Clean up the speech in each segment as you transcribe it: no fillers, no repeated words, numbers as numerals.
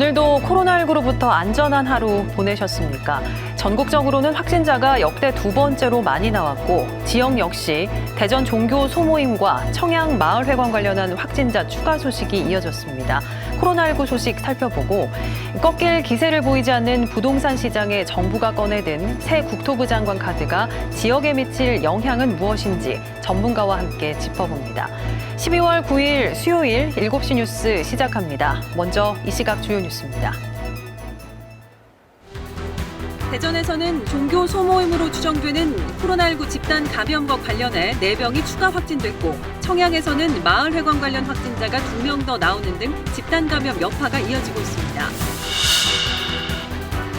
오늘도 코로나19로부터 안전한 하루 보내셨습니까? 전국적으로는 확진자가 역대 두 번째로 많이 나왔고 지역 역시 대전 종교 소모임과 청양 마을회관 관련한 확진자 추가 소식이 이어졌습니다. 코로나19 소식 살펴보고 꺾일 기세를 보이지 않는 부동산 시장에 정부가 꺼내든 새 국토부 장관 카드가 지역에 미칠 영향은 무엇인지 전문가와 함께 짚어봅니다. 12월 9일 수요일 7시 뉴스 시작합니다. 먼저 이 시각 주요 뉴스입니다. 대전에서는 종교 소모임으로 추정되는 코로나19 집단 감염과 관련해 4명이 추가 확진됐고 청양에서는 마을회관 관련 확진자가 2명 더 나오는 등 집단 감염 여파가 이어지고 있습니다.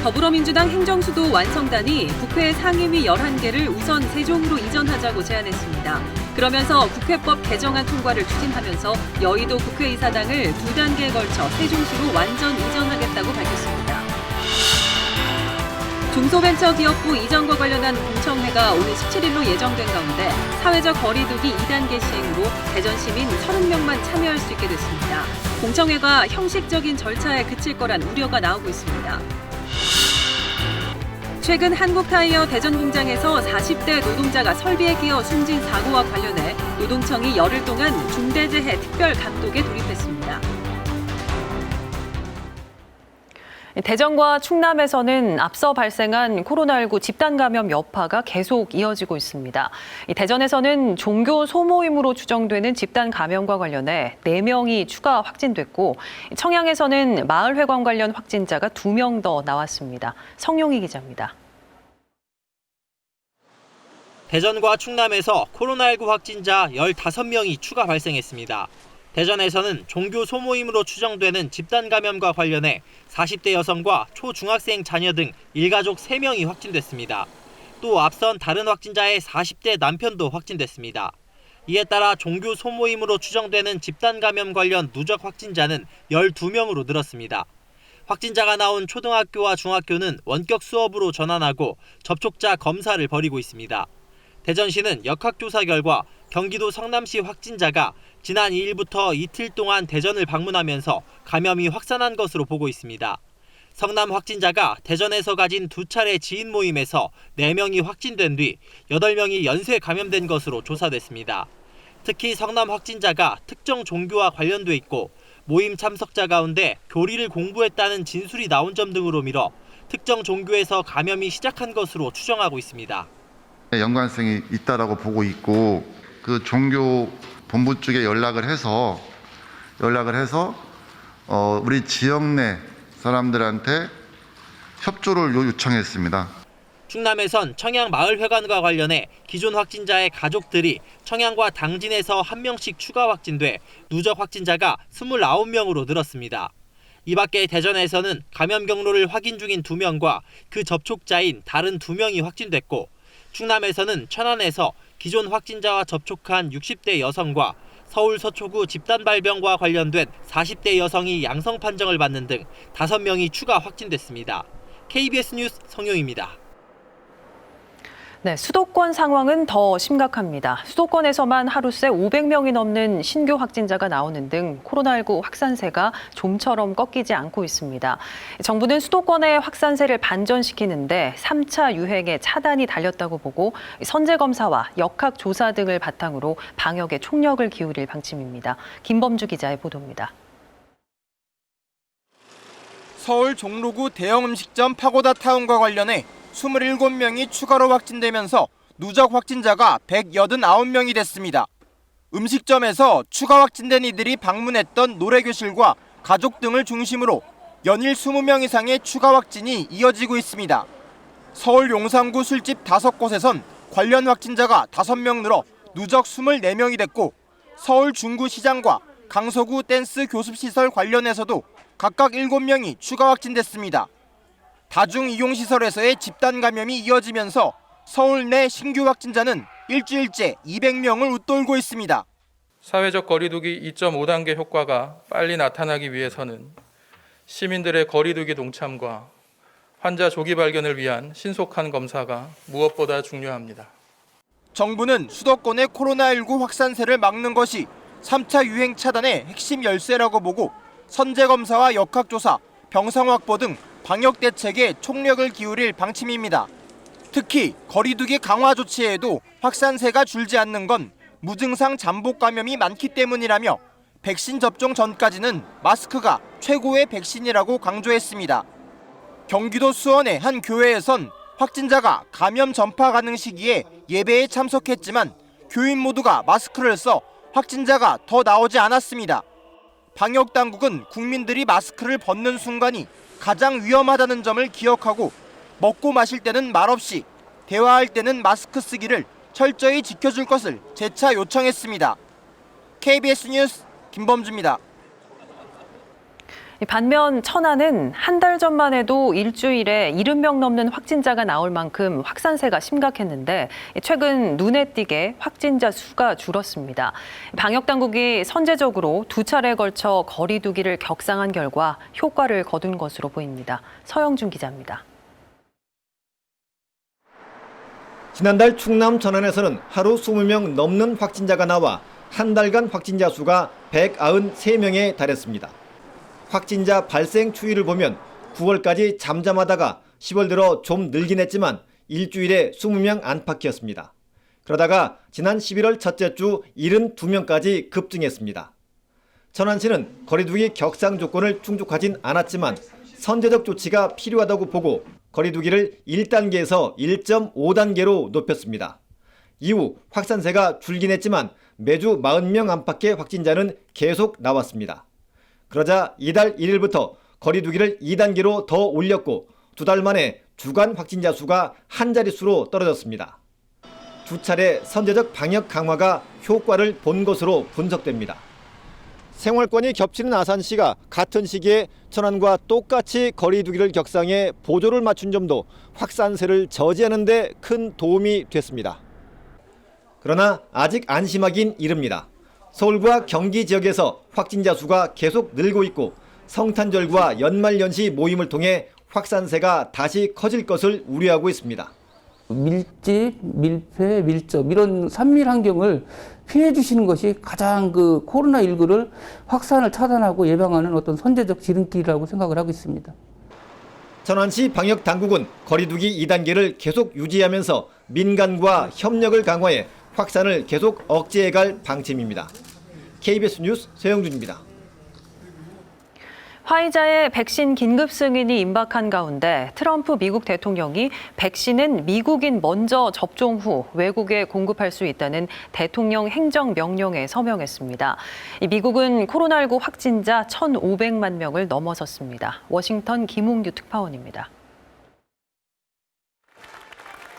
더불어민주당 행정수도 완성단이 국회 상임위 11개를 우선 세종으로 이전하자고 제안했습니다. 그러면서 국회법 개정안 통과를 추진하면서 여의도 국회의사당을 2단계에 걸쳐 세종시로 완전 이전하겠다고 밝혔습니다. 중소벤처기업부 이전과 관련한 공청회가 오늘 17일로 예정된 가운데 사회적 거리두기 2단계 시행으로 대전 시민 30명만 참여할 수 있게 됐습니다. 공청회가 형식적인 절차에 그칠 거란 우려가 나오고 있습니다. 최근 한국타이어 대전 공장에서 40대 노동자가 설비에 끼어 숨진 사고와 관련해 노동청이 열흘 동안 중대재해 특별 감독에 돌입했습니다. 대전과 충남에서는 앞서 발생한 코로나19 집단 감염 여파가 계속 이어지고 있습니다. 대전에서는 종교 소모임으로 추정되는 집단 감염과 관련해 4명이 추가 확진됐고 청양에서는 마을회관 관련 확진자가 2명 더 나왔습니다. 성용희 기자입니다. 대전과 충남에서 코로나19 확진자 15명이 추가 발생했습니다. 대전에서는 종교 소모임으로 추정되는 집단 감염과 관련해 40대 여성과 초중학생 자녀 등 일가족 3명이 확진됐습니다. 또 앞선 다른 확진자의 40대 남편도 확진됐습니다. 이에 따라 종교 소모임으로 추정되는 집단 감염 관련 누적 확진자는 12명으로 늘었습니다. 확진자가 나온 초등학교와 중학교는 원격 수업으로 전환하고 접촉자 검사를 벌이고 있습니다. 대전시는 역학조사 결과 경기도 성남시 확진자가 지난 2일부터 이틀 동안 대전을 방문하면서 감염이 확산한 것으로 보고 있습니다. 성남 확진자가 대전에서 가진 2차례 지인 모임에서 4명이 확진된 뒤 8명이 연쇄 감염된 것으로 조사됐습니다. 특히 성남 확진자가 특정 종교와 관련돼 있고 모임 참석자 가운데 교리를 공부했다는 진술이 나온 점 등으로 미뤄 특정 종교에서 감염이 시작한 것으로 추정하고 있습니다. 연관성이 있다라고 보고 있고 그 종교 본부 쪽에 연락을 해서 우리 지역 내 사람들한테 협조를 요청했습니다. 충남에선 청양 마을회관과 관련해 기존 확진자의 가족들이 청양과 당진에서 1명씩 추가 확진돼 누적 확진자가 29명으로 늘었습니다. 이 밖에 대전에서는 감염 경로를 확인 중인 2명과 그 접촉자인 다른 2명이 확진됐고 충남에서는 천안에서 기존 확진자와 접촉한 60대 여성과 서울 서초구 집단 발병과 관련된 40대 여성이 양성 판정을 받는 등 5명이 추가 확진됐습니다. KBS 뉴스 성용입니다. 네, 수도권 상황은 더 심각합니다. 수도권에서만 하루 새 500명이 넘는 신규 확진자가 나오는 등 코로나19 확산세가 좀처럼 꺾이지 않고 있습니다. 정부는 수도권의 확산세를 반전시키는데 3차 유행에 차단이 달렸다고 보고 선제검사와 역학조사 등을 바탕으로 방역에 총력을 기울일 방침입니다. 김범주 기자의 보도입니다. 서울 종로구 대형 음식점 파고다 타운과 관련해 27명이 추가로 확진되면서 누적 확진자가 189명이 됐습니다. 음식점에서 추가 확진된 이들이 방문했던 노래교실과 가족 등을 중심으로 연일 20명 이상의 추가 확진이 이어지고 있습니다. 서울 용산구 술집 5곳에선 관련 확진자가 5명 늘어 누적 24명이 됐고 서울 중구시장과 강서구 댄스 교습시설 관련해서도 각각 7명이 추가 확진됐습니다. 다중이용시설에서의 집단 감염이 이어지면서 서울 내 신규 확진자는 일주일째 200명을 웃돌고 있습니다. 사회적 거리두기 2.5단계 효과가 빨리 나타나기 위해서는 시민들의 거리두기 동참과 환자 조기 발견을 위한 신속한 검사가 무엇보다 중요합니다. 정부는 수도권의 코로나19 확산세를 막는 것이 3차 유행 차단의 핵심 열쇠라고 보고 선제검사와 역학조사, 병상 확보 등 방역 대책에 총력을 기울일 방침입니다. 특히 거리두기 강화 조치에도 확산세가 줄지 않는 건 무증상 잠복 감염이 많기 때문이라며 백신 접종 전까지는 마스크가 최고의 백신이라고 강조했습니다. 경기도 수원의 한 교회에선 확진자가 감염 전파 가능 시기에 예배에 참석했지만 교인 모두가 마스크를 써 확진자가 더 나오지 않았습니다. 방역 당국은 국민들이 마스크를 벗는 순간이 가장 위험하다는 점을 기억하고 먹고 마실 때는 말없이, 대화할 때는 마스크 쓰기를 철저히 지켜줄 것을 재차 요청했습니다. KBS 뉴스 김범주입니다. 반면 천안은 한 달 전만 해도 일주일에 70명 넘는 확진자가 나올 만큼 확산세가 심각했는데 최근 눈에 띄게 확진자 수가 줄었습니다. 방역당국이 선제적으로 2차례에 걸쳐 거리 두기를 격상한 결과 효과를 거둔 것으로 보입니다. 서영준 기자입니다. 지난달 충남 천안에서는 하루 20명 넘는 확진자가 나와 한 달간 확진자 수가 193명에 달했습니다. 확진자 발생 추이를 보면 9월까지 잠잠하다가 10월 들어 좀 늘긴 했지만 일주일에 20명 안팎이었습니다. 그러다가 지난 11월 첫째 주 72명까지 급증했습니다. 천안시는 거리두기 격상 조건을 충족하진 않았지만 선제적 조치가 필요하다고 보고 거리두기를 1단계에서 1.5단계로 높였습니다. 이후 확산세가 줄긴 했지만 매주 40명 안팎의 확진자는 계속 나왔습니다. 그러자 이달 1일부터 거리두기를 2단계로 더 올렸고 2달 만에 주간 확진자 수가 한 자릿수로 떨어졌습니다. 2차례 선제적 방역 강화가 효과를 본 것으로 분석됩니다. 생활권이 겹치는 아산시가 같은 시기에 천안과 똑같이 거리두기를 격상해 보조를 맞춘 점도 확산세를 저지하는 데 큰 도움이 됐습니다. 그러나 아직 안심하긴 이릅니다. 서울과 경기 지역에서 확진자 수가 계속 늘고 있고 성탄절과 연말연시 모임을 통해 확산세가 다시 커질 것을 우려하고 있습니다. 밀집, 밀폐, 밀접 이런 산밀 환경을 피해 주시는 것이 가장 코로나19를 확산을 차단하고 예방하는 어떤 선제적 지름길이라고 생각을 하고 있습니다. 천안시 방역당국은 거리두기 2단계를 계속 유지하면서 민간과 협력을 강화해 확산을 계속 억제해갈 방침입니다. KBS 뉴스 서영준입니다. 화이자의 백신 긴급 승인이 임박한 가운데 트럼프 미국 대통령이 백신은 미국인 먼저 접종 후 외국에 공급할 수 있다는 대통령 행정명령에 서명했습니다. 미국은 코로나19 확진자 1,500만 명을 넘어섰습니다. 워싱턴 김웅규 특파원입니다.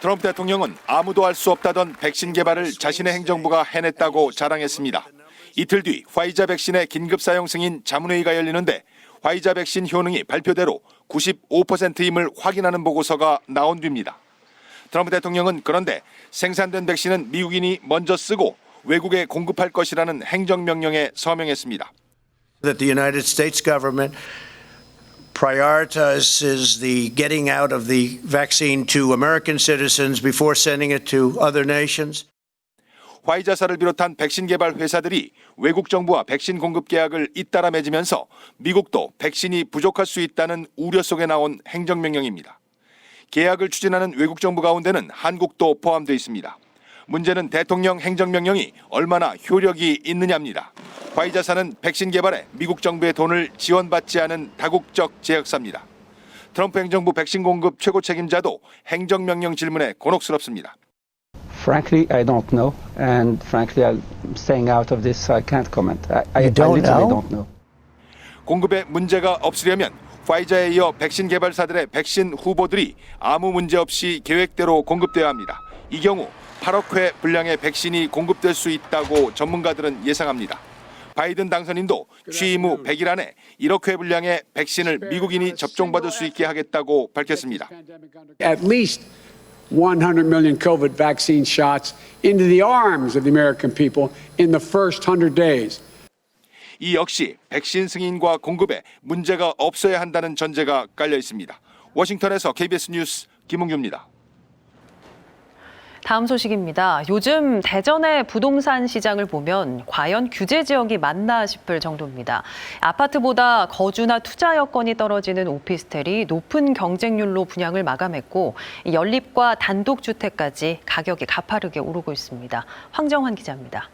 트럼프 대통령은 아무도 알 수 없다던 백신 개발을 자신의 행정부가 해냈다고 자랑했습니다. 이틀 뒤 화이자 백신의 긴급 사용 승인 자문회의가 열리는데 화이자 백신 효능이 발표대로 95%임을 확인하는 보고서가 나온 뒤입니다. 트럼프 대통령은 그런데 생산된 백신은 미국인이 먼저 쓰고 외국에 공급할 것이라는 행정명령에 서명했습니다. That the United States government prioritizes the getting out of the vaccine to American citizens before sending it to other nations. 화이자사를 비롯한 백신 개발 회사들이 외국 정부와 백신 공급 계약을 잇따라 맺으면서 미국도 백신이 부족할 수 있다는 우려 속에 나온 행정명령입니다. 계약을 추진하는 외국 정부 가운데는 한국도 포함되어 있습니다. 문제는 대통령 행정명령이 얼마나 효력이 있느냐입니다. 화이자사는 백신 개발에 미국 정부의 돈을 지원받지 않은 다국적 제약사입니다. 트럼프 행정부 백신 공급 최고 책임자도 행정명령 질문에 곤혹스럽습니다. Frankly, I don't know, and frankly, I'm staying out of this, so I can't comment. I literally don't know. 공급에 문제가 없으려면 화이자에 이어 백신 개발사들의 백신 후보들이 아무 문제 없이 계획대로 공급돼야 합니다. 이 경우 8억 회 분량의 백신이 공급될 수 있다고 전문가들은 예상합니다. 바이든 당선인도 취임 후 100일 안에 1억 회 분량의 백신을 미국인이 접종받을 수 있게 하겠다고 밝혔습니다. At least 100 million COVID vaccine shots into the arms of the American people in the first 100 days. 이 역시 백신 승인과 공급에 문제가 없어야 한다는 전제가 깔려 있습니다. 워싱턴에서 KBS 뉴스 김웅규입니다. 다음 소식입니다. 요즘 대전의 부동산 시장을 보면 과연 규제 지역이 맞나 싶을 정도입니다. 아파트보다 거주나 투자 여건이 떨어지는 오피스텔이 높은 경쟁률로 분양을 마감했고 연립과 단독주택까지 가격이 가파르게 오르고 있습니다. 황정환 기자입니다.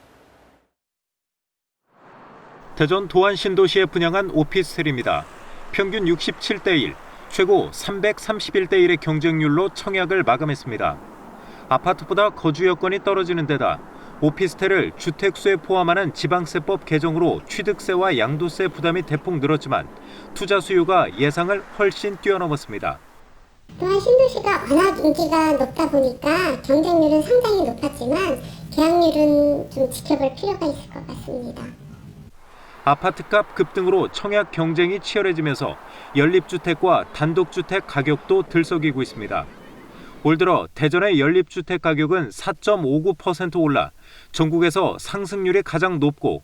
대전 도안 신도시에 분양한 오피스텔입니다. 평균 67대 1, 최고 331대 1의 경쟁률로 청약을 마감했습니다. 아파트보다 거주 여건이 떨어지는 데다 오피스텔을 주택수에 포함하는 지방세법 개정으로 취득세와 양도세 부담이 대폭 늘었지만 투자 수요가 예상을 훨씬 뛰어넘었습니다. 또한 신도시가 워낙 인기가 높다 보니까 경쟁률은 상당히 높았지만 계약률은 좀 지켜볼 필요가 있을 것 같습니다. 아파트값 급등으로 청약 경쟁이 치열해지면서 연립주택과 단독주택 가격도 들썩이고 있습니다. 올 들어 대전의 연립주택 가격은 4.59% 올라 전국에서 상승률이 가장 높고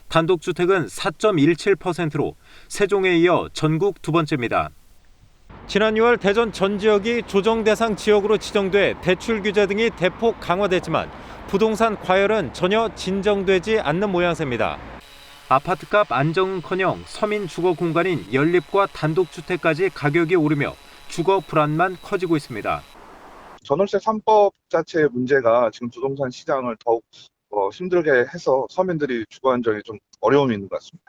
단독주택은 4.17%로 세종에 이어 전국 두 번째입니다. 지난 6월 대전 전 지역이 조정 대상 지역으로 지정돼 대출 규제 등이 대폭 강화됐지만 부동산 과열은 전혀 진정되지 않는 모양새입니다. 아파트값 안정은커녕 서민 주거 공간인 연립과 단독주택까지 가격이 오르며 주거 불안만 커지고 있습니다. 전월세 3법 자체의 문제가 지금 부동산 시장을 더욱 힘들게 해서 서민들이 주거 안정에 좀 어려움이 있는 것 같습니다.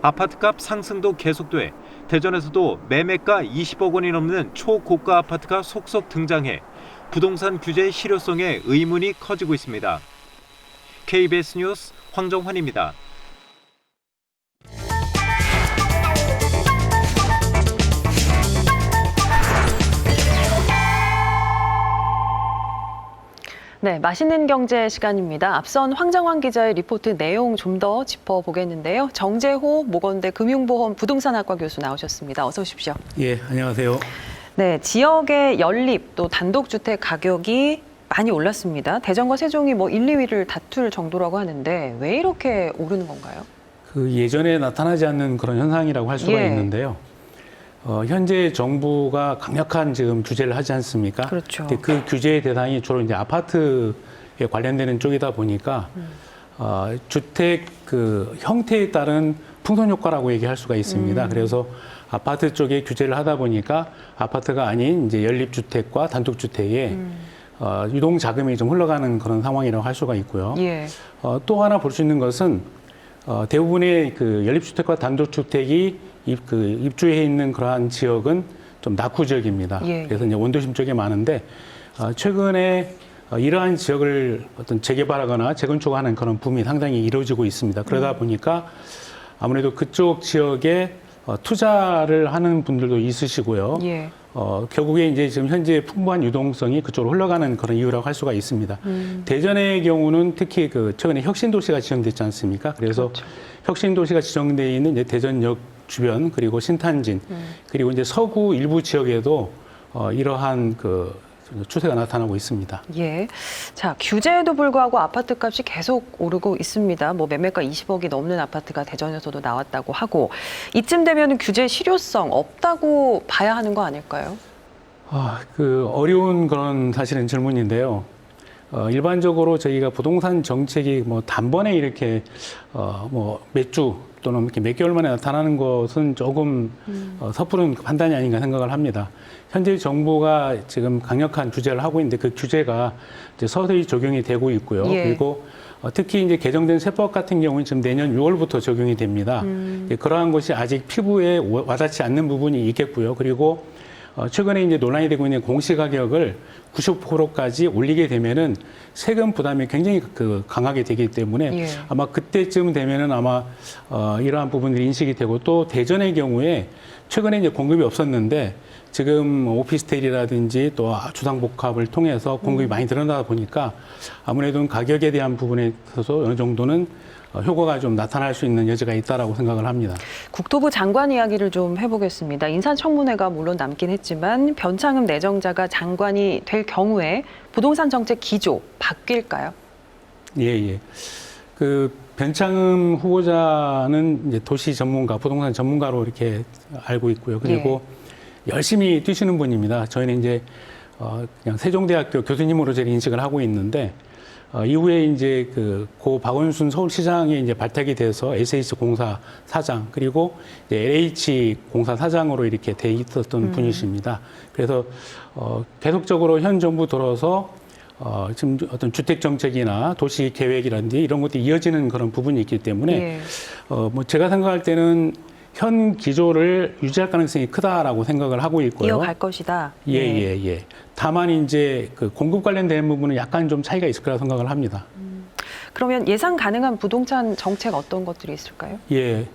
아파트값 상승도 계속돼 대전에서도 매매가 20억 원이 넘는 초고가 아파트가 속속 등장해 부동산 규제의 실효성에 의문이 커지고 있습니다. KBS 뉴스 황정환입니다. 네, 맛있는 경제 시간입니다. 앞선 황정환 기자의 리포트 내용 좀 더 짚어보겠는데요. 정재호 모건대 금융보험 부동산학과 교수 나오셨습니다. 어서 오십시오. 예, 안녕하세요. 네, 지역의 연립 또 단독주택 가격이 많이 올랐습니다. 대전과 세종이 1, 2위를 다툴 정도라고 하는데 왜 이렇게 오르는 건가요? 그 예전에 나타나지 않는 그런 현상이라고 할 수가 있는데요. 현재 정부가 강력한 지금 규제를 하지 않습니까? 그렇죠. 근데 그 규제의 대상이 주로 이제 아파트에 관련되는 쪽이다 보니까 주택 그 형태에 따른 풍선 효과라고 얘기할 수가 있습니다. 그래서 아파트 쪽에 규제를 하다 보니까 아파트가 아닌 이제 연립주택과 단독주택에 유동 자금이 좀 흘러가는 그런 상황이라고 할 수가 있고요. 예. 또 하나 볼 수 있는 것은 대부분의 그 연립주택과 단독주택이 입주해 있는 그러한 지역은 좀 낙후 지역입니다. 예. 그래서 이제 원도심 쪽에 많은데 최근에 이러한 지역을 어떤 재개발하거나 재건축하는 그런 붐이 상당히 이루어지고 있습니다. 그러다 보니까 아무래도 그쪽 지역에 투자를 하는 분들도 있으시고요. 예. 결국에 이제 지금 현재 풍부한 유동성이 그쪽으로 흘러가는 그런 이유라고 할 수가 있습니다. 대전의 경우는 특히 그 최근에 혁신도시가 지정됐지 않습니까? 그래서 그렇죠. 혁신도시가 지정되어 있는 이제 대전역 주변 그리고 신탄진 그리고 이제 서구 일부 지역에도 이러한 그 추세가 나타나고 있습니다. 예. 자, 규제에도 불구하고 아파트 값이 계속 오르고 있습니다. 매매가 20억이 넘는 아파트가 대전에서도 나왔다고 하고 이쯤 되면 규제 실효성 없다고 봐야 하는 거 아닐까요? 그 어려운 그런 사실은 질문인데요. 일반적으로 저희가 부동산 정책이 단번에 이렇게 몇 주 또는 이렇게 몇 개월 만에 나타나는 것은 조금 섣부른 판단이 아닌가 생각을 합니다. 현재 정부가 지금 강력한 규제를 하고 있는데 그 규제가 이제 서서히 적용이 되고 있고요. 예. 그리고 특히 이제 개정된 세법 같은 경우는 지금 내년 6월부터 적용이 됩니다. 그러한 것이 아직 피부에 와닿지 않는 부분이 있겠고요. 그리고 최근에 이제 논란이 되고 있는 공시가격을 90%까지 올리게 되면은 세금 부담이 굉장히 강하게 되기 때문에 예. 아마 그때쯤 되면은 아마 이러한 부분들이 인식이 되고 또 대전의 경우에 최근에 이제 공급이 없었는데 지금 오피스텔이라든지 또 주상복합을 통해서 공급이 많이 늘어나다 보니까 아무래도 가격에 대한 부분에 있어서 어느 정도는 효과가 좀 나타날 수 있는 여지가 있다라고 생각을 합니다. 국토부 장관 이야기를 좀 해보겠습니다. 인사청문회가 물론 남긴 했지만 변창흠 내정자가 장관이 될 경우에 부동산 정책 기조 바뀔까요? 예. 그 변창흠 후보자는 이제 도시 전문가, 부동산 전문가로 이렇게 알고 있고요. 그리고 열심히 뛰시는 분입니다. 저희는 이제 그냥 세종대학교 교수님으로 제가 인식을 하고 있는데 이후에 이제 고 박원순 서울시장이 이제 발탁이 돼서 SH공사 사장 그리고 이제 LH공사 사장으로 이렇게 돼 있었던 분이십니다. 그래서 계속적으로 현 정부 들어서 지금 어떤 주택 정책이나 도시 계획이라든지 이런 것들이 이어지는 그런 부분이 있기 때문에 뭐 제가 생각할 때는 현 기조를 유지할 가능성이 크다라고 생각을 하고 있고요. 이어갈 것이다. 예. 다만 이제 공급 관련된 부분은 약간 좀 차이가 있을 거라 생각을 합니다. 그러면 예상 가능한 부동산 정책 어떤 것들이 있을까요? 예.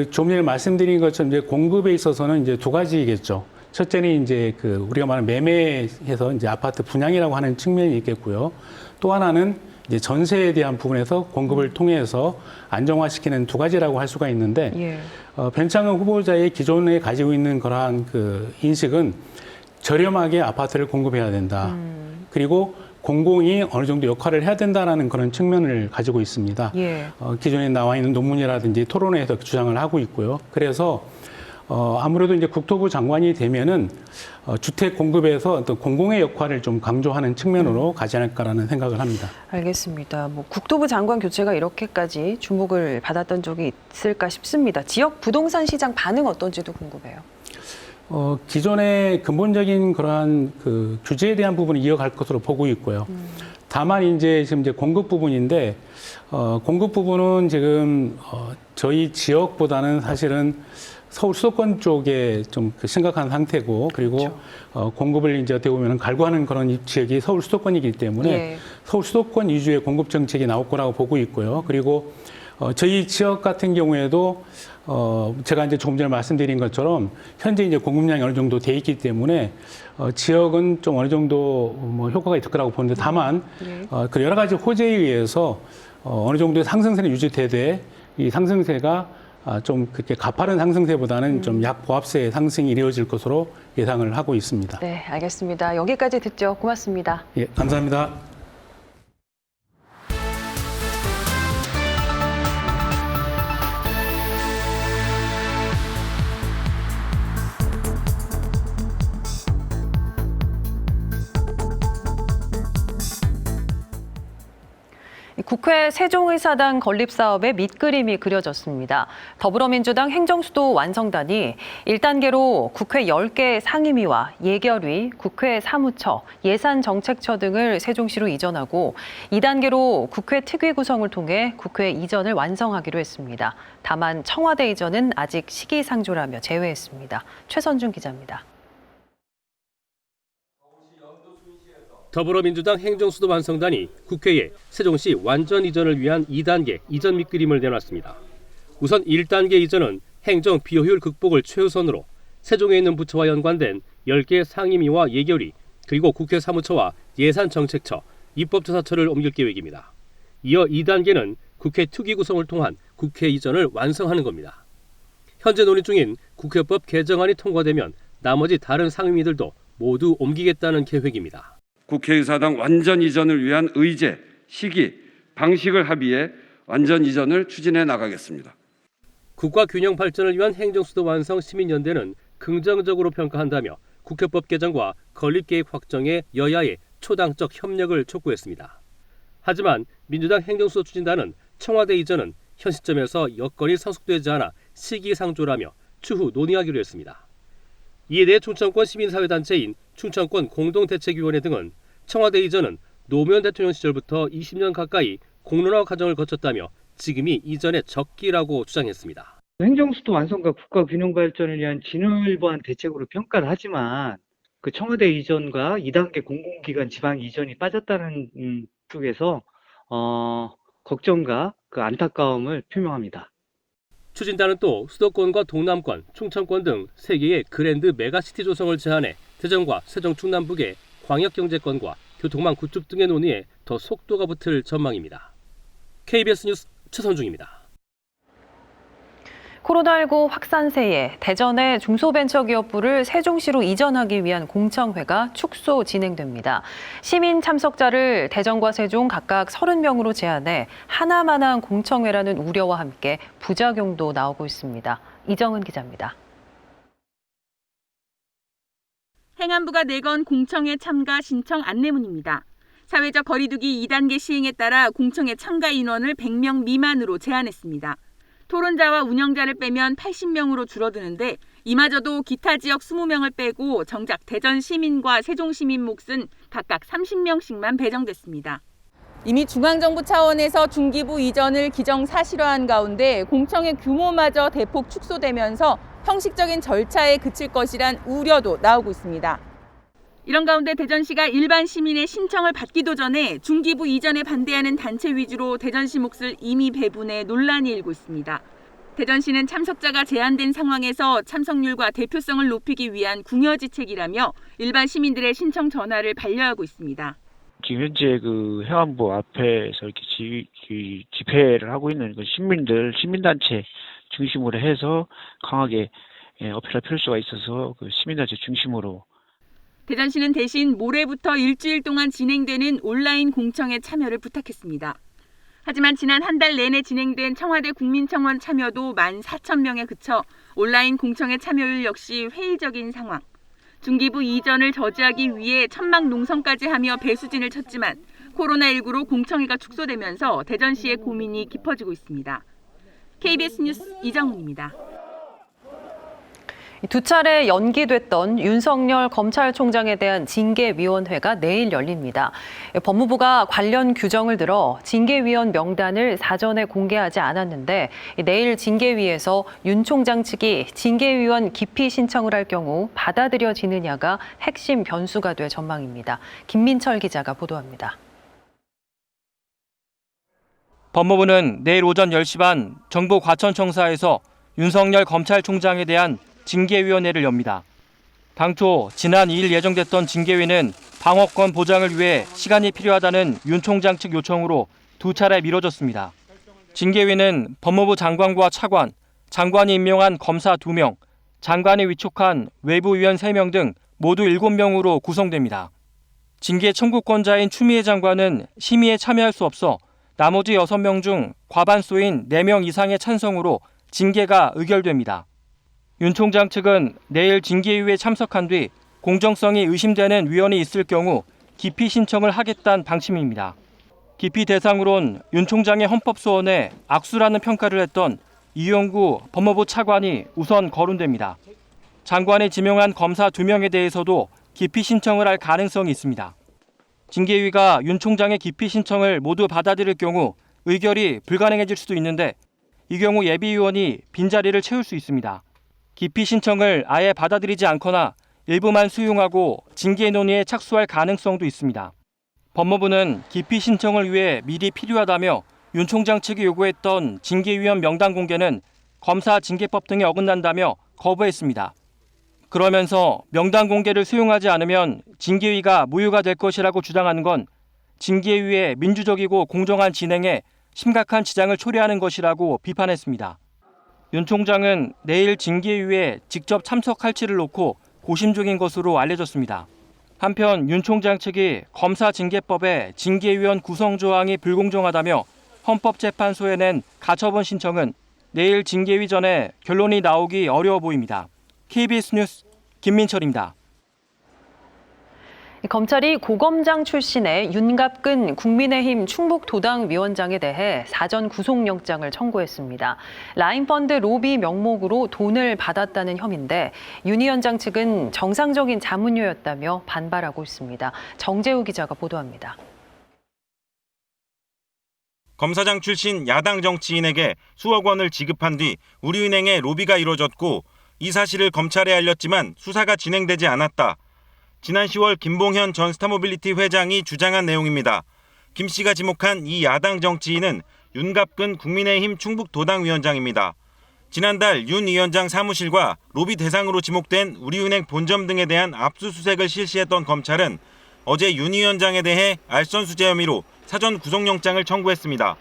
좀 전에 말씀드린 것처럼 이제 공급에 있어서는 이제 두 가지겠죠. 첫째는 이제 우리가 말하는 매매해서 이제 아파트 분양이라고 하는 측면이 있겠고요. 또 하나는 이제 전세에 대한 부분에서 공급을 통해서 안정화시키는 두 가지라고 할 수가 있는데 변창흠 후보자의 기존에 가지고 있는 그러한 인식은 저렴하게 아파트를 공급해야 된다. 그리고 공공이 어느 정도 역할을 해야 된다라는 그런 측면을 가지고 있습니다. 기존에 나와 있는 논문이라든지 토론회에서 주장을 하고 있고요. 그래서 아무래도 이제 국토부 장관이 되면은 주택 공급에서 어떤 공공의 역할을 좀 강조하는 측면으로 가지 않을까라는 생각을 합니다. 알겠습니다. 뭐 국토부 장관 교체가 이렇게까지 주목을 받았던 적이 있을까 싶습니다. 지역 부동산 시장 반응 어떤지도 궁금해요. 기존의 근본적인 그러한 규제에 대한 부분은 이어갈 것으로 보고 있고요. 다만 지금 공급 부분인데 공급 부분은 지금 저희 지역보다는 사실은 서울 수도권 쪽에 좀 심각한 상태고 그리고 공급을 이제 어떻게 보면 갈구하는 그런 지역이 서울 수도권이기 때문에 서울 수도권 위주의 공급 정책이 나올 거라고 보고 있고요. 그리고 저희 지역 같은 경우에도 제가 이제 조금 전에 말씀드린 것처럼 현재 이제 공급량이 어느 정도 돼 있기 때문에 지역은 좀 어느 정도 뭐 효과가 있을 거라고 보는데 다만 그 여러 가지 호재에 의해서 어느 정도의 상승세는 유지되되 이 상승세가 좀 그렇게 가파른 상승세보다는 좀 약보합세의 상승이 이루어질 것으로 예상을 하고 있습니다. 네, 알겠습니다. 여기까지 듣죠. 고맙습니다. 예, 감사합니다. 국회 세종의사당 건립사업의 밑그림이 그려졌습니다. 더불어민주당 행정수도 완성단이 1단계로 국회 10개 상임위와 예결위, 국회 사무처, 예산정책처 등을 세종시로 이전하고 2단계로 국회 특위 구성을 통해 국회 이전을 완성하기로 했습니다. 다만 청와대 이전은 아직 시기상조라며 제외했습니다. 최선준 기자입니다. 더불어민주당 행정수도 완성단이 국회에 세종시 완전 이전을 위한 2단계 이전 밑그림을 내놨습니다. 우선 1단계 이전은 행정 비효율 극복을 최우선으로 세종에 있는 부처와 연관된 10개 상임위와 예결위, 그리고 국회 사무처와 예산정책처, 입법조사처를 옮길 계획입니다. 이어 2단계는 국회 특위 구성을 통한 국회 이전을 완성하는 겁니다. 현재 논의 중인 국회법 개정안이 통과되면 나머지 다른 상임위들도 모두 옮기겠다는 계획입니다. 국회의사당 완전 이전을 위한 의제, 시기, 방식을 합의해 완전 이전을 추진해 나가겠습니다. 국가 균형 발전을 위한 행정수도 완성 시민연대는 긍정적으로 평가한다며 국회법 개정과 건립계획 확정에 여야의 초당적 협력을 촉구했습니다. 하지만 민주당 행정수도 추진단은 청와대 이전은 현 시점에서 여건이 성숙되지 않아 시기상조라며 추후 논의하기로 했습니다. 이에 대해 충청권 시민사회단체인 충청권 공동대책위원회 등은 청와대 이전은 노무현 대통령 시절부터 20년 가까이 공론화 과정을 거쳤다며 지금이 이전의 적기라고 주장했습니다. 행정수도 완성과 국가 균형 발전을 위한 진일보한 대책으로 평가를 하지만 그 청와대 이전과 2단계 공공기관 지방 이전이 빠졌다는 쪽에서 걱정과 그 안타까움을 표명합니다. 추진단은 또 수도권과 동남권, 충청권 등 3개의 그랜드 메가시티 조성을 제안해 대전과 세종 충남북의 광역경제권과 교통망 구축 등의 논의에 더 속도가 붙을 전망입니다. KBS 뉴스 최선중입니다. 코로나19 확산세에 대전의 중소벤처기업부를 세종시로 이전하기 위한 공청회가 축소 진행됩니다. 시민 참석자를 대전과 세종 각각 30명으로 제한해 하나만한 공청회라는 우려와 함께 부작용도 나오고 있습니다. 이정은 기자입니다. 행안부가 내건 공청회 참가 신청 안내문입니다. 사회적 거리두기 2단계 시행에 따라 공청회 참가 인원을 100명 미만으로 제한했습니다. 토론자와 운영자를 빼면 80명으로 줄어드는데 이마저도 기타 지역 20명을 빼고 정작 대전 시민과 세종 시민 몫은 각각 30명씩만 배정됐습니다. 이미 중앙정부 차원에서 중기부 이전을 기정사실화한 가운데 공청회 규모마저 대폭 축소되면서 형식적인 절차에 그칠 것이란 우려도 나오고 있습니다. 이런 가운데 대전시가 일반 시민의 신청을 받기도 전에 중기부 이전에 반대하는 단체 위주로 대전시 몫을 이미 배분해 논란이 일고 있습니다. 대전시는 참석자가 제한된 상황에서 참석률과 대표성을 높이기 위한 궁여지책이라며 일반 시민들의 신청 전화를 반려하고 있습니다. 지금 현재 그 행안부 앞에서 이렇게 집회를 하고 있는 그 시민단체 중심으로 해서 강하게 어필할 필요가 있어서 그 시민단체 중심으로. 대전시는 대신 모레부터 일주일 동안 진행되는 온라인 공청회 참여를 부탁했습니다. 하지만 지난 한 달 내내 진행된 청와대 국민청원 참여도 14,000명에 그쳐 온라인 공청회 참여율 역시 회의적인 상황. 중기부 이전을 저지하기 위해 천막 농성까지 하며 배수진을 쳤지만 코로나19로 공청회가 축소되면서 대전시의 고민이 깊어지고 있습니다. KBS 뉴스 이정훈입니다. 두 차례 연기됐던 윤석열 검찰총장에 대한 징계위원회가 내일 열립니다. 법무부가 관련 규정을 들어 징계위원 명단을 사전에 공개하지 않았는데 내일 징계위에서 윤 총장 측이 징계위원 기피 신청을 할 경우 받아들여지느냐가 핵심 변수가 될 전망입니다. 김민철 기자가 보도합니다. 법무부는 내일 오전 10시 반 정부 과천청사에서 윤석열 검찰총장에 대한 징계위원회를 엽니다. 당초 지난 2일 예정됐던 징계위는 방어권 보장을 위해 시간이 필요하다는 윤 총장 측 요청으로 두 차례 미뤄졌습니다. 징계위는 법무부 장관과 차관, 장관이 임명한 검사 2명, 장관이 위촉한 외부위원 3명 등 모두 7명으로 구성됩니다. 징계 청구권자인 추미애 장관은 심의에 참여할 수 없어 나머지 6명 중 과반수인 4명 이상의 찬성으로 징계가 의결됩니다. 윤 총장 측은 내일 징계위에 참석한 뒤 공정성이 의심되는 위원이 있을 경우 기피 신청을 하겠다는 방침입니다. 기피 대상으론 윤 총장의 헌법소원에 악수라는 평가를 했던 이용구 법무부 차관이 우선 거론됩니다. 장관이 지명한 검사 2명에 대해서도 기피 신청을 할 가능성이 있습니다. 징계위가 윤 총장의 기피 신청을 모두 받아들일 경우 의결이 불가능해질 수도 있는데 이 경우 예비위원이 빈자리를 채울 수 있습니다. 기피 신청을 아예 받아들이지 않거나 일부만 수용하고 징계 논의에 착수할 가능성도 있습니다. 법무부는 기피 신청을 위해 미리 필요하다며 윤 총장 측이 요구했던 징계위원 명단 공개는 검사 징계법 등에 어긋난다며 거부했습니다. 그러면서 명단 공개를 수용하지 않으면 징계위가 무효가 될 것이라고 주장하는 건 징계위의 민주적이고 공정한 진행에 심각한 지장을 초래하는 것이라고 비판했습니다. 윤 총장은 내일 징계위에 직접 참석할지를 놓고 고심 중인 것으로 알려졌습니다. 한편 윤 총장 측이 검사징계법에 징계위원 구성 조항이 불공정하다며 헌법재판소에 낸 가처분 신청은 내일 징계위 전에 결론이 나오기 어려워 보입니다. KBS 뉴스 김민철입니다. 검찰이 고검장 출신의 윤갑근 국민의힘 충북도당위원장에 대해 사전 구속영장을 청구했습니다. 라인펀드 로비 명목으로 돈을 받았다는 혐의인데 윤 위원장 측은 정상적인 자문료였다며 반발하고 있습니다. 정재우 기자가 보도합니다. 검사장 출신 야당 정치인에게 수억 원을 지급한 뒤 우리은행에 로비가 이루어졌고 이 사실을 검찰에 알렸지만 수사가 진행되지 않았다. 지난 10월 김봉현 전 스타모빌리티 회장이 주장한 내용입니다. 김 씨가 지목한 이 야당 정치인은 윤갑근 국민의힘 충북도당위원장입니다. 지난달 윤 위원장 사무실과 로비 대상으로 지목된 우리은행 본점 등에 대한 압수수색을 실시했던 검찰은 어제 윤 위원장에 대해 알선수재 혐의로 사전 구속영장을 청구했습니다.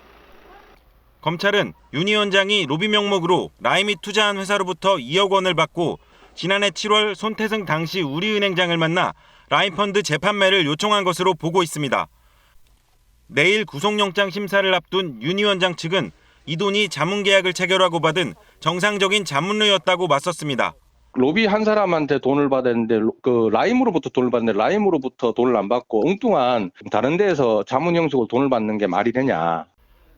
검찰은 윤 위원장이 로비 명목으로 라임이 투자한 회사로부터 2억 원을 받고 지난해 7월 손태승 당시 우리은행장을 만나 라인펀드 재판매를 요청한 것으로 보고 있습니다. 내일 구속영장 심사를 앞둔 윤 위원장 측은 이 돈이 자문계약을 체결하고 받은 정상적인 자문료였다고 맞섰습니다. 로비 한 사람한테 돈을 받았는데 그 라임으로부터 돈을 받는데 라임으로부터 돈을 안 받고 엉뚱한 다른 데에서 자문 형식으로 돈을 받는 게 말이 되냐.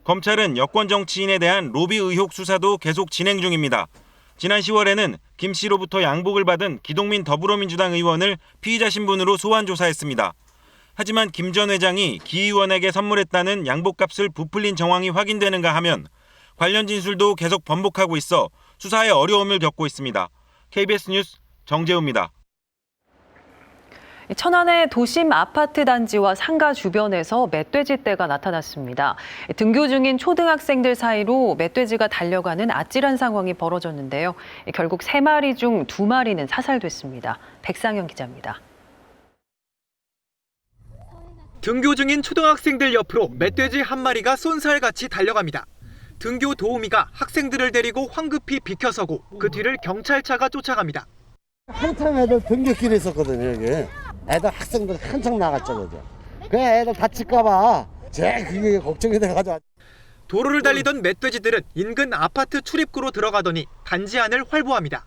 검찰은 여권 정치인에 대한 로비 의혹 수사도 계속 진행 중입니다. 지난 10월에는 김 씨로부터 양복을 받은 기동민 더불어민주당 의원을 피의자 신분으로 소환 조사했습니다. 하지만 김 전 회장이 기 의원에게 선물했다는 양복값을 부풀린 정황이 확인되는가 하면 관련 진술도 계속 번복하고 있어 수사에 어려움을 겪고 있습니다. KBS 뉴스 정재우입니다. 천안의 도심 아파트 단지와 상가 주변에서 멧돼지떼가 나타났습니다. 등교 중인 초등학생들 사이로 멧돼지가 달려가는 아찔한 상황이 벌어졌는데요. 결국 3마리 중 2마리는 사살됐습니다. 백상현 기자입니다. 등교 중인 초등학생들 옆으로 멧돼지 한 마리가 쏜살같이 달려갑니다. 등교 도우미가 학생들을 데리고 황급히 비켜서고 그 뒤를 경찰차가 쫓아갑니다. 한참 애들 등교길에 있었거든요, 여기. 애들 학생들 한창 나갔죠, 그죠. 그냥 애들 다칠까봐 제가 그게 걱정이 돼가지고. 도로를 달리던 멧돼지들은 인근 아파트 출입구로 들어가더니 단지 안을 활보합니다.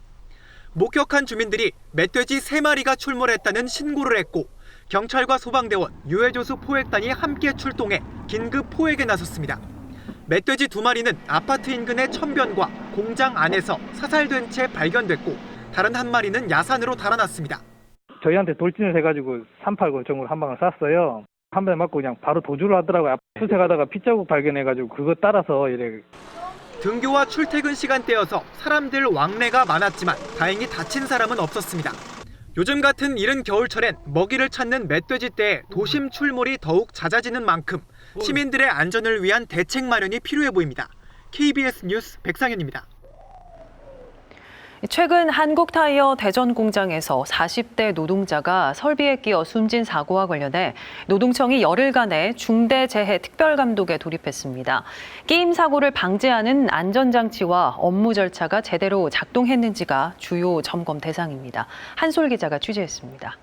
목격한 주민들이 멧돼지 3마리가 출몰했다는 신고를 했고 경찰과 소방대원, 유해조수 포획단이 함께 출동해 긴급 포획에 나섰습니다. 멧돼지 2마리는 아파트 인근의 천변과 공장 안에서 사살된 채 발견됐고 다른 한 마리는 야산으로 달아났습니다. 저희한테 돌진을 해가지고 389정으로 한 방을 쐈어요. 한 발 맞고 그냥 바로 도주를 하더라고요. 수색하다가 핏자국 발견해가지고 그거 따라서 이래. 등교와 출퇴근 시간대여서 사람들 왕래가 많았지만 다행히 다친 사람은 없었습니다. 요즘 같은 이른 겨울철엔 먹이를 찾는 멧돼지떼의 도심 출몰이 더욱 잦아지는 만큼 시민들의 안전을 위한 대책 마련이 필요해 보입니다. KBS 뉴스 백상현입니다. 최근 한국타이어 대전 공장에서 40대 노동자가 설비에 끼어 숨진 사고와 관련해 노동청이 열흘간의 중대재해특별감독에 돌입했습니다. 끼임 사고를 방지하는 안전장치와 업무 절차가 제대로 작동했는지가 주요 점검 대상입니다. 한솔 기자가 취재했습니다.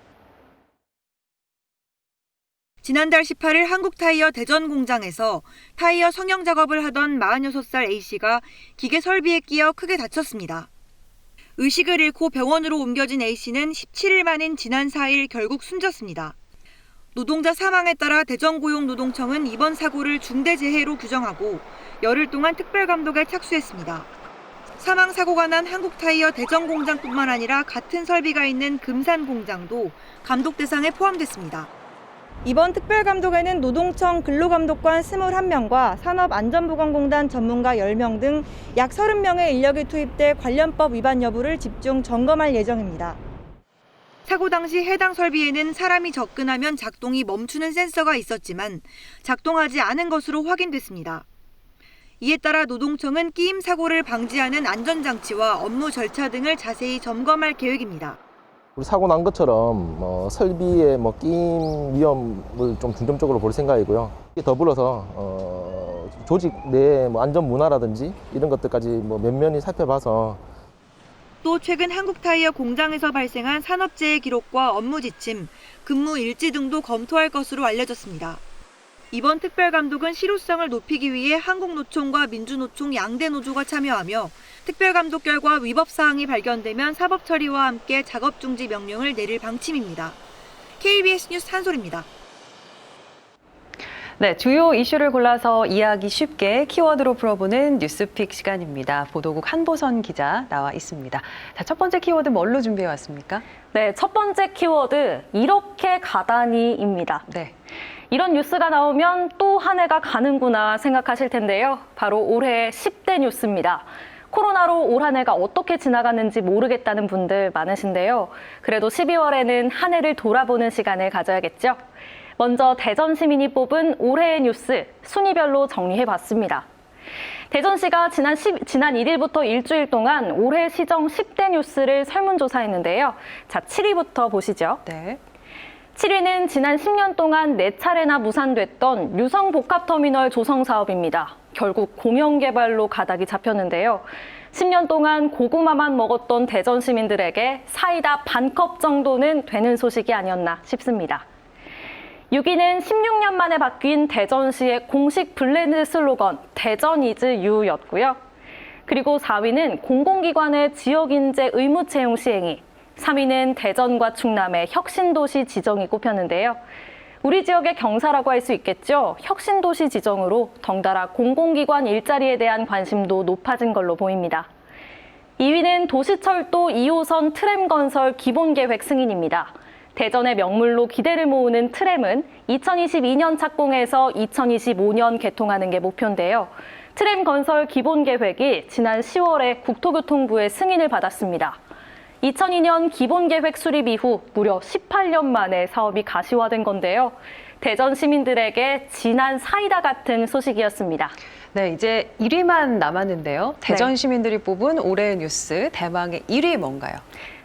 지난달 18일 한국타이어 대전 공장에서 타이어 성형 작업을 하던 46살 A씨가 기계 설비에 끼어 크게 다쳤습니다. 의식을 잃고 병원으로 옮겨진 A씨는 17일 만인 지난 4일 결국 숨졌습니다. 노동자 사망에 따라 대전고용노동청은 이번 사고를 중대재해로 규정하고 열흘 동안 특별감독에 착수했습니다. 사망 사고가 난 한국타이어 대전 공장뿐만 아니라 같은 설비가 있는 금산 공장도 감독 대상에 포함됐습니다. 이번 특별감독에는 노동청 근로감독관 21명과 산업안전보건공단 전문가 10명 등 약 30명의 인력이 투입돼 관련법 위반 여부를 집중 점검할 예정입니다. 사고 당시 해당 설비에는 사람이 접근하면 작동이 멈추는 센서가 있었지만 작동하지 않은 것으로 확인됐습니다. 이에 따라 노동청은 끼임 사고를 방지하는 안전장치와 업무 절차 등을 자세히 점검할 계획입니다. 우리 사고 난 것처럼 설비의 끼임 위험을 좀 중점적으로 볼 생각이고요. 더불어서 조직 내 안전 문화라든지 이런 것들까지 면면히 살펴봐서 또 최근 한국타이어 공장에서 발생한 산업재해 기록과 업무 지침, 근무 일지 등도 검토할 것으로 알려졌습니다. 이번 특별감독은 실효성을 높이기 위해 한국노총과 민주노총 양대 노조가 참여하며 특별감독 결과 위법 사항이 발견되면 사법 처리와 함께 작업 중지 명령을 내릴 방침입니다. KBS 뉴스 한솔입니다. 네, 주요 이슈를 골라서 이해하기 쉽게 키워드로 풀어보는 뉴스픽 시간입니다. 보도국 한보선 기자 나와 있습니다. 자, 첫 번째 키워드 뭘로 준비해 왔습니까? 네, 첫 번째 키워드 이렇게 가다니입니다. 네. 이런 뉴스가 나오면 또 한 해가 가는구나 생각하실 텐데요. 바로 올해의 10대 뉴스입니다. 코로나로 올 한 해가 어떻게 지나갔는지 모르겠다는 분들 많으신데요. 그래도 12월에는 한 해를 돌아보는 시간을 가져야겠죠. 먼저 대전 시민이 뽑은 올해의 뉴스 순위별로 정리해봤습니다. 대전시가 지난 1일부터 일주일 동안 올해 시정 10대 뉴스를 설문조사했는데요. 자, 7위부터 보시죠. 네. 7위는 지난 10년 동안 4차례나 무산됐던 유성복합터미널 조성 사업입니다. 결국 공영개발로 가닥이 잡혔는데요. 10년 동안 고구마만 먹었던 대전 시민들에게 사이다 반컵 정도는 되는 소식이 아니었나 싶습니다. 6위는 16년 만에 바뀐 대전시의 공식 브랜드 슬로건 대전 이즈 유였고요. 그리고 4위는 공공기관의 지역인재 의무 채용 시행이, 3위는 대전과 충남의 혁신도시 지정이 꼽혔는데요. 우리 지역의 경사라고 할 수 있겠죠. 혁신도시 지정으로 덩달아 공공기관 일자리에 대한 관심도 높아진 걸로 보입니다. 2위는 도시철도 2호선 트램 건설 기본계획 승인입니다. 대전의 명물로 기대를 모으는 트램은 2022년 착공해서 2025년 개통하는 게 목표인데요. 트램 건설 기본계획이 지난 10월에 국토교통부의 승인을 받았습니다. 2002년 기본계획 수립 이후 무려 18년 만에 사업이 가시화된 건데요. 대전 시민들에게 지난 사이다 같은 소식이었습니다. 네, 이제 1위만 남았는데요. 대전 시민들이 뽑은 올해의 뉴스, 대망의 1위 뭔가요?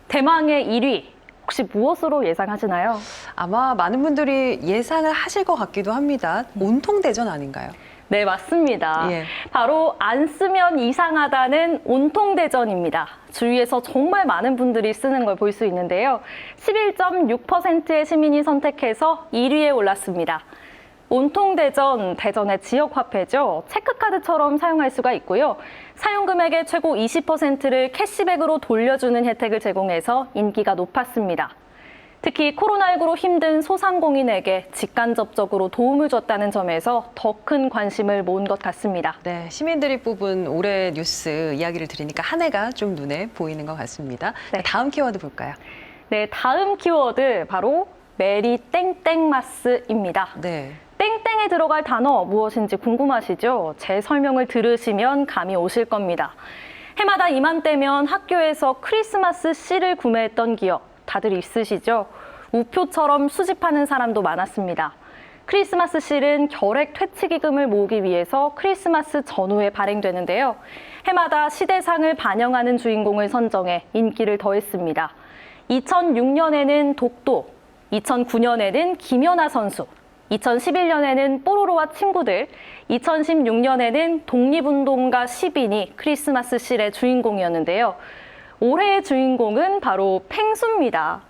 대망의 1위, 혹시 무엇으로 예상하시나요? 아마 많은 분들이 예상을 하실 것 같기도 합니다. 온통 대전 아닌가요? 네, 맞습니다. 예. 바로 안 쓰면 이상하다는 온통대전입니다. 주위에서 정말 많은 분들이 쓰는 걸 볼 수 있는데요. 11.6%의 시민이 선택해서 1위에 올랐습니다. 온통대전, 대전의 지역화폐죠. 체크카드처럼 사용할 수가 있고요. 사용 금액의 최고 20%를 캐시백으로 돌려주는 혜택을 제공해서 인기가 높았습니다. 특히 코로나19로 힘든 소상공인에게 직간접적으로 도움을 줬다는 점에서 더 큰 관심을 모은 것 같습니다. 네, 시민들이 뽑은 올해 뉴스 이야기를 들으니까 한 해가 좀 눈에 보이는 것 같습니다. 네. 다음 키워드 볼까요? 네, 다음 키워드 바로 메리 땡땡마스입니다. 네. 땡땡에 들어갈 단어 무엇인지 궁금하시죠? 제 설명을 들으시면 감이 오실 겁니다. 해마다 이맘때면 학교에서 크리스마스 씨를 구매했던 기억 다들 있으시죠? 우표처럼 수집하는 사람도 많았습니다. 크리스마스 실은 결핵 퇴치기금을 모으기 위해서 크리스마스 전후에 발행되는데요. 해마다 시대상을 반영하는 주인공을 선정해 인기를 더했습니다. 2006년에는 독도, 2009년에는 김연아 선수, 2011년에는 뽀로로와 친구들, 2016년에는 독립운동가 시빈이 크리스마스 실의 주인공이었는데요. 올해의 주인공은 바로 펭수입니다.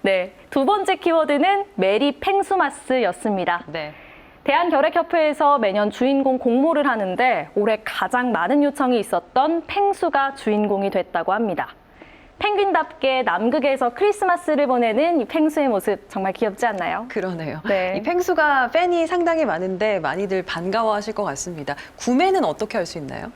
네, 두 번째 키워드는 메리 펭수마스였습니다. 네. 대한결핵협회에서 매년 주인공 공모를 하는데 올해 가장 많은 요청이 있었던 펭수가 주인공이 됐다고 합니다. 펭귄답게 남극에서 크리스마스를 보내는 이 펭수의 모습 정말 귀엽지 않나요? 그러네요. 네. 이 펭수가 팬이 상당히 많은데 많이들 반가워하실 것 같습니다. 구매는 어떻게 할 수 있나요?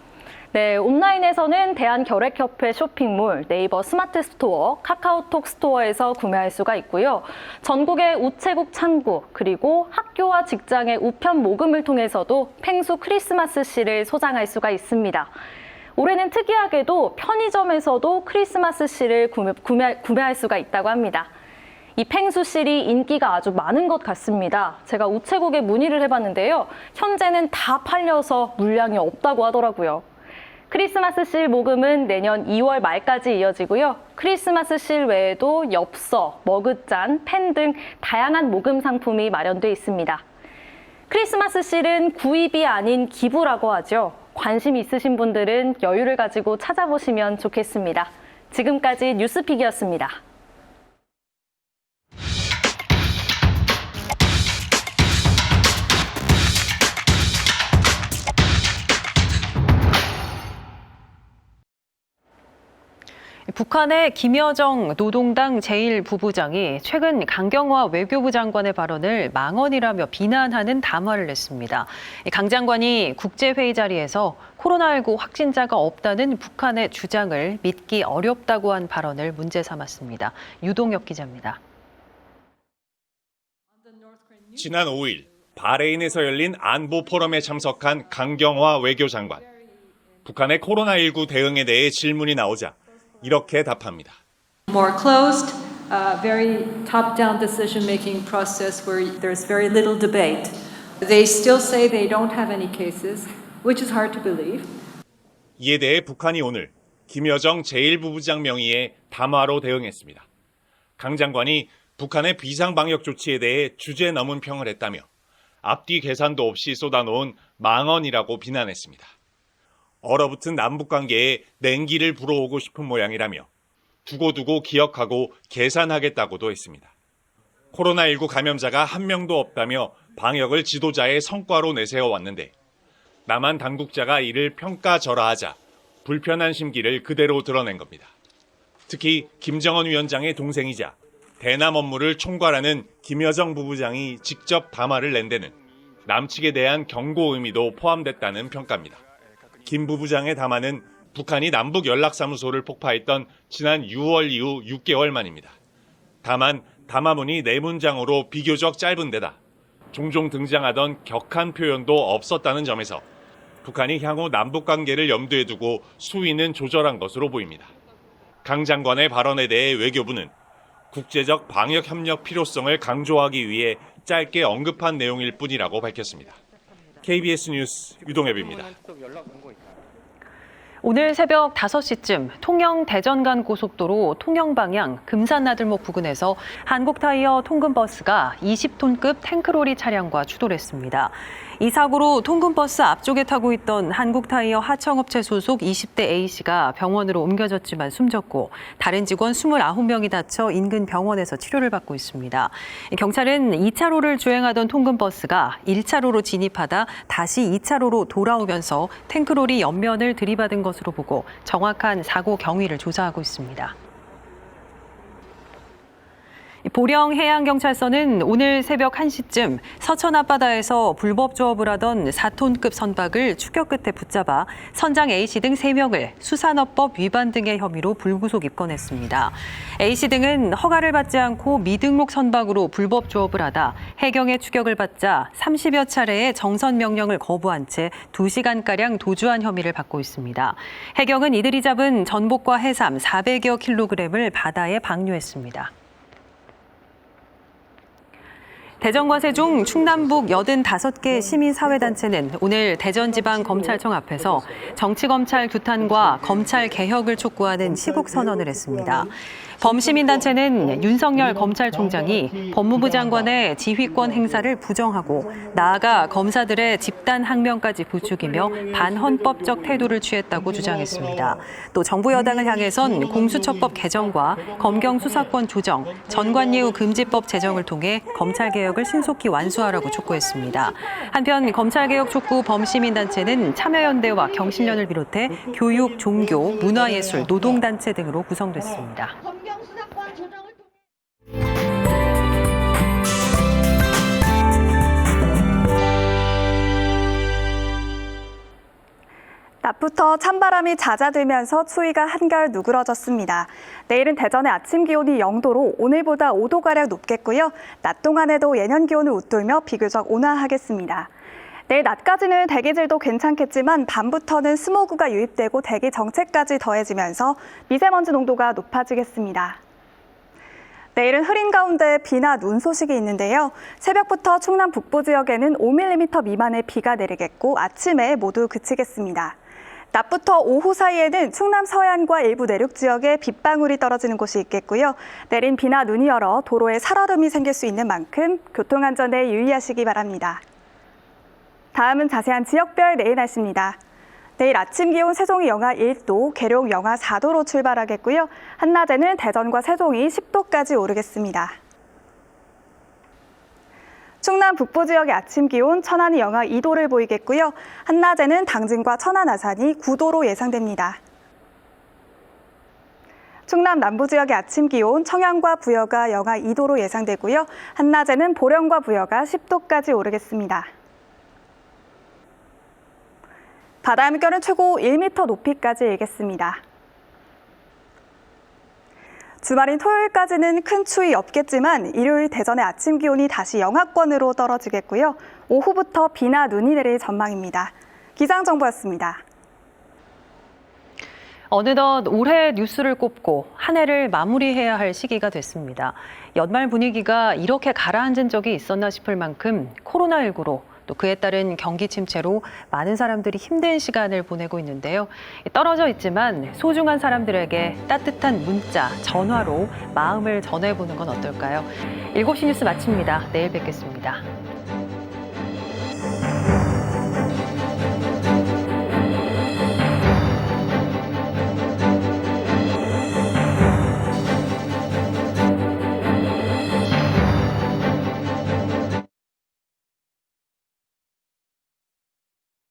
네, 온라인에서는 대한결핵협회 쇼핑몰, 네이버 스마트 스토어, 카카오톡 스토어에서 구매할 수가 있고요. 전국의 우체국 창구, 그리고 학교와 직장의 우편 모금을 통해서도 펭수 크리스마스 씨를 소장할 수가 있습니다. 올해는 특이하게도 편의점에서도 크리스마스 씨를 구매할 수가 있다고 합니다. 이 펭수 실이 인기가 아주 많은 것 같습니다. 제가 우체국에 문의를 해봤는데요. 현재는 다 팔려서 물량이 없다고 하더라고요. 크리스마스 실 모금은 내년 2월 말까지 이어지고요. 크리스마스 실 외에도 엽서, 머그잔, 펜 등 다양한 모금 상품이 마련돼 있습니다. 크리스마스 실은 구입이 아닌 기부라고 하죠. 관심 있으신 분들은 여유를 가지고 찾아보시면 좋겠습니다. 지금까지 뉴스픽이었습니다. 북한의 김여정 노동당 제1부부장이 최근 강경화 외교부 장관의 발언을 망언이라며 비난하는 담화를 냈습니다. 강 장관이 국제회의 자리에서 코로나19 확진자가 없다는 북한의 주장을 믿기 어렵다고 한 발언을 문제 삼았습니다. 유동혁 기자입니다. 지난 5일 바레인에서 열린 안보 포럼에 참석한 강경화 외교장관. 북한의 코로나19 대응에 대해 질문이 나오자 이렇게 답합니다. More closed, very top-down decision-making process where there's very little debate. They still say they don't have any cases, which is hard to believe. 이에 대해 북한이 오늘 김여정 제1부부장 명의의 담화로 대응했습니다. 강 장관이 북한의 비상방역 조치에 대해 주제 넘은 평을 했다며 앞뒤 계산도 없이 쏟아놓은 망언이라고 비난했습니다. 얼어붙은 남북관계에 냉기를 불어오고 싶은 모양이라며 두고두고 기억하고 계산하겠다고도 했습니다. 코로나19 감염자가 한 명도 없다며 방역을 지도자의 성과로 내세워왔는데 남한 당국자가 이를 평가절하하자 불편한 심기를 그대로 드러낸 겁니다. 특히 김정은 위원장의 동생이자 대남 업무를 총괄하는 김여정 부부장이 직접 담화를 낸 데는 남측에 대한 경고 의미도 포함됐다는 평가입니다. 김 부부장의 담화는 북한이 남북 연락사무소를 폭파했던 지난 6월 이후 6개월 만입니다. 다만 담화문이 4문장으로 비교적 짧은 데다 종종 등장하던 격한 표현도 없었다는 점에서 북한이 향후 남북 관계를 염두에 두고 수위는 조절한 것으로 보입니다. 강 장관의 발언에 대해 외교부는 국제적 방역 협력 필요성을 강조하기 위해 짧게 언급한 내용일 뿐이라고 밝혔습니다. KBS 뉴스 유동엽입니다. 오늘 새벽 5시쯤 통영 대전 간 고속도로 통영 방향 금산 나들목 부근에서 한국타이어 통근버스가 20톤급 탱크로리 차량과 추돌했습니다. 이 사고로 통근버스 앞쪽에 타고 있던 한국타이어 하청업체 소속 20대 A씨가 병원으로 옮겨졌지만 숨졌고 다른 직원 29명이 다쳐 인근 병원에서 치료를 받고 있습니다. 경찰은 2차로를 주행하던 통근버스가 1차로로 진입하다 다시 2차로로 돌아오면서 탱크로리 옆면을 들이받은 것으로 보고 정확한 사고 경위를 조사하고 있습니다. 보령해양경찰서는 오늘 새벽 1시쯤 서천 앞바다에서 불법 조업을 하던 4톤급 선박을 추격 끝에 붙잡아 선장 A씨 등 3명을 수산업법 위반 등의 혐의로 불구속 입건했습니다. A씨 등은 허가를 받지 않고 미등록 선박으로 불법 조업을 하다 해경의 추격을 받자 30여 차례의 정선 명령을 거부한 채 2시간가량 도주한 혐의를 받고 있습니다. 해경은 이들이 잡은 전복과 해삼 400여 킬로그램을 바다에 방류했습니다. 대전과 세종, 충남북 85개 시민사회단체는 오늘 대전지방검찰청 앞에서 정치검찰 규탄과 검찰 개혁을 촉구하는 시국선언을 했습니다. 범시민단체는 윤석열 검찰총장이 법무부 장관의 지휘권 행사를 부정하고 나아가 검사들의 집단 항명까지 부추기며 반헌법적 태도를 취했다고 주장했습니다. 또 정부 여당을 향해선 공수처법 개정과 검경 수사권 조정, 전관예우 금지법 제정을 통해 검찰개혁을 신속히 완수하라고 촉구했습니다. 한편 검찰개혁 촉구 범시민단체는 참여연대와 경실련을 비롯해 교육, 종교, 문화예술, 노동단체 등으로 구성됐습니다. 낮부터 찬바람이 잦아들면서 추위가 한결 누그러졌습니다. 내일은 대전의 아침 기온이 0도로 오늘보다 5도가량 높겠고요. 낮 동안에도 예년 기온을 웃돌며 비교적 온화하겠습니다. 내일 낮까지는 대기질도 괜찮겠지만 밤부터는 스모그가 유입되고 대기 정체까지 더해지면서 미세먼지 농도가 높아지겠습니다. 내일은 흐린 가운데 비나 눈 소식이 있는데요. 새벽부터 충남 북부 지역에는 5mm 미만의 비가 내리겠고 아침에 모두 그치겠습니다. 낮부터 오후 사이에는 충남 서해안과 일부 내륙 지역에 빗방울이 떨어지는 곳이 있겠고요. 내린 비나 눈이 얼어 도로에 살얼음이 생길 수 있는 만큼 교통안전에 유의하시기 바랍니다. 다음은 자세한 지역별 내일 날씨입니다. 내일 아침 기온 세종이 영하 1도, 계룡 영하 4도로 출발하겠고요. 한낮에는 대전과 세종이 10도까지 오르겠습니다. 충남 북부 지역의 아침 기온 천안이 영하 2도를 보이겠고요. 한낮에는 당진과 천안 아산이 9도로 예상됩니다. 충남 남부 지역의 아침 기온 청양과 부여가 영하 2도로 예상되고요. 한낮에는 보령과 부여가 10도까지 오르겠습니다. 바다 물결은 최고 1m 높이까지 일겠습니다. 주말인 토요일까지는 큰 추위 없겠지만 일요일 대전의 아침 기온이 다시 영하권으로 떨어지겠고요. 오후부터 비나 눈이 내릴 전망입니다. 기상정보였습니다. 어느덧 올해 뉴스를 꼽고 한 해를 마무리해야 할 시기가 됐습니다. 연말 분위기가 이렇게 가라앉은 적이 있었나 싶을 만큼 코로나19로 또 그에 따른 경기 침체로 많은 사람들이 힘든 시간을 보내고 있는데요. 떨어져 있지만 소중한 사람들에게 따뜻한 문자, 전화로 마음을 전해보는 건 어떨까요? 7시 뉴스 마칩니다. 내일 뵙겠습니다.